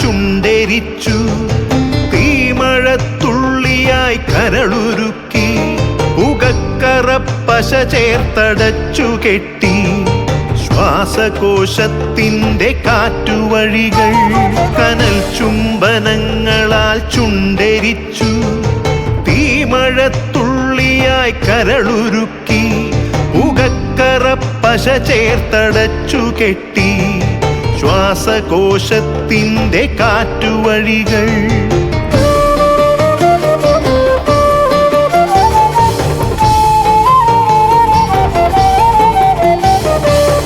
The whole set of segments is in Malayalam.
ചുണ്ടെരിച്ചു, തീമഴത്തുള്ളിയായി കരളുരുക്കി, പുകക്കറപ്പശ ചേർത്തടച്ചു കെട്ടി, ശ്വാസകോശത്തിൻ്റെ കാറ്റുവഴികൾ കനൽ ചുംബനങ്ങളാൽ ചുണ്ടെരിച്ചു, തീമഴത്തുള്ളിയായി കരളുരുക്കി, പുകക്കറപ്പശ ചേർത്തടച്ചു കെട്ടി, ശ്വാസകോശത്തിൻ്റെ കാറ്റുവഴികൾ.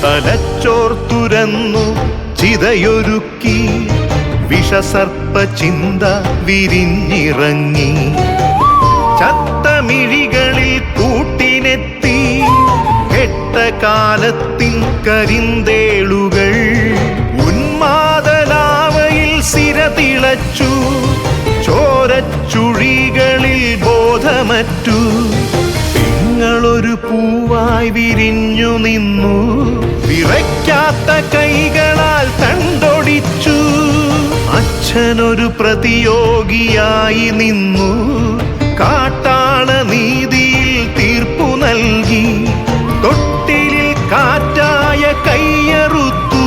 തലച്ചോർത്തുരന്നു ചിതയൊരുക്കി, വിഷസർപ്പ ചിന്ത വിരിഞ്ഞിറങ്ങി, ചത്തമിഴികളിൽ കൂട്ടിനെത്തി, കെട്ട കാലത്തിൻ കരിന്തേളുകൾ, ഉന്മാദലാവയിൽ സിരതിളച്ചു, ചോരച്ചുഴികളിൽ ബോധമറ്റു, നിങ്ങളൊരു പൂവായി വിരിഞ്ഞു നിന്നു, വിറയ്ക്കാത്ത കൈകളാൽ തണ്ടൊടിച്ചു, അച്ഛനൊരു പ്രതിയോഗിയായി നിന്നു, കാട്ടാള നീതിയിൽ തീർപ്പു നൽകി, തൊട്ടിലിൽ കാറ്റായ കയ്യറുത്തു,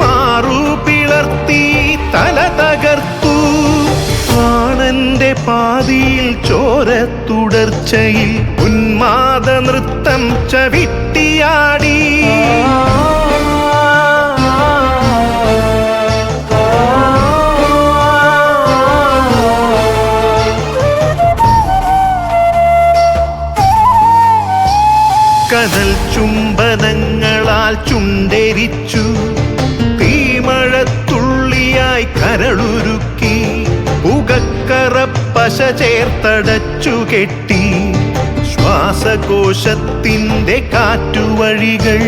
മാറു പിളർത്തി തല തകർത്തു, പ്രാണന്റെ പാതിയിൽ ചോരത്തുടർച്ചയിൽ ഉന്മാദ നൃത്തം ചവിട്ടിയാടി. കനൽ ചുംബനങ്ങളാൽ ചുണ്ടെരിച്ചു, തീമഴത്തുള്ളിയായി കരളുരുക്കി, പുകക്കറപ്പശ ചേർത്തടച്ചു കെട്ടി, ശ്വാസകോശത്തിൻ്റെ കാറ്റുവഴികൾ.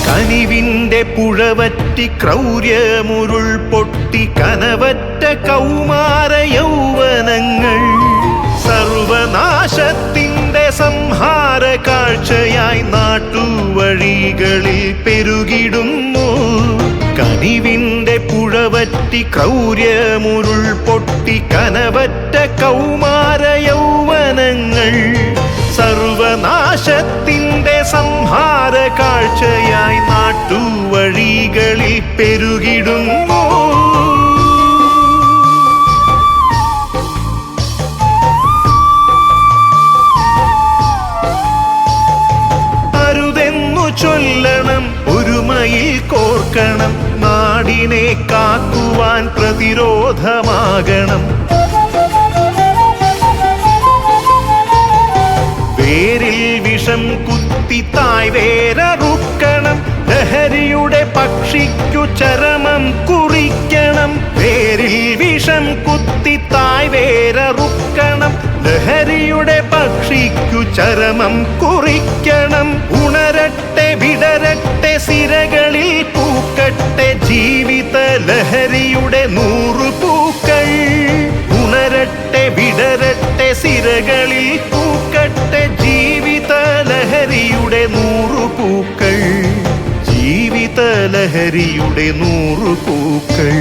കനിവിൻ്റെ പുഴവറ്റി ക്രൗര്യമുരുൾ പൊട്ടി, കനവറ്റ കൗമാര യൗവനങ്ങൾ, സർവനാശത്തിൻ്റെ സംഹാര കാഴ്ചയായി നാട്ടുവഴികളിൽ പെരുകിടുന്നു. കനിവിൻ്റെ പുഴവറ്റി ക്രൗര്യമുരുൾ പൊട്ടി, കനവറ്റ കൗമാര യൗവനങ്ങൾ, സർവനാശത്തിൻ്റെ സംഹാര കാഴ്ചയായി നാട്ടുവഴികളിൽ പെരുകിടുന്നു. അരുതെന്നു ചൊല്ലണം, ഒരുമയിൽ കോർക്കണം, നാടിനെ കാക്കുവാൻ പ്രതിരോധമാകണം. വേരിൽ വിഷം കുത്തി തായ് വേരറുക്കണം, ലഹരിയുടെ പക്ഷിക്കു ചരമം കുറിക്കണം. വേരിൽ വിഷം കുത്തി തായ് വേരറുക്കണം, ലഹരിയുടെ പക്ഷിക്കു ചരമം കുറിക്കണം. ഉണരട്ടെ വിടരട്ടെ സിരകളിൽ പൂക്കട്ടെ, ജീവിത ലഹരിയുടെ 100 പൂക്കൾ. ഉണരട്ടെ വിടരട്ടെ സിരകളിൽ പൂക്കട്ടെ, ജീവിത ലഹരിയുടെ 100 പൂക്കൾ, ജീവിത ലഹരിയുടെ 100 പൂക്കൾ.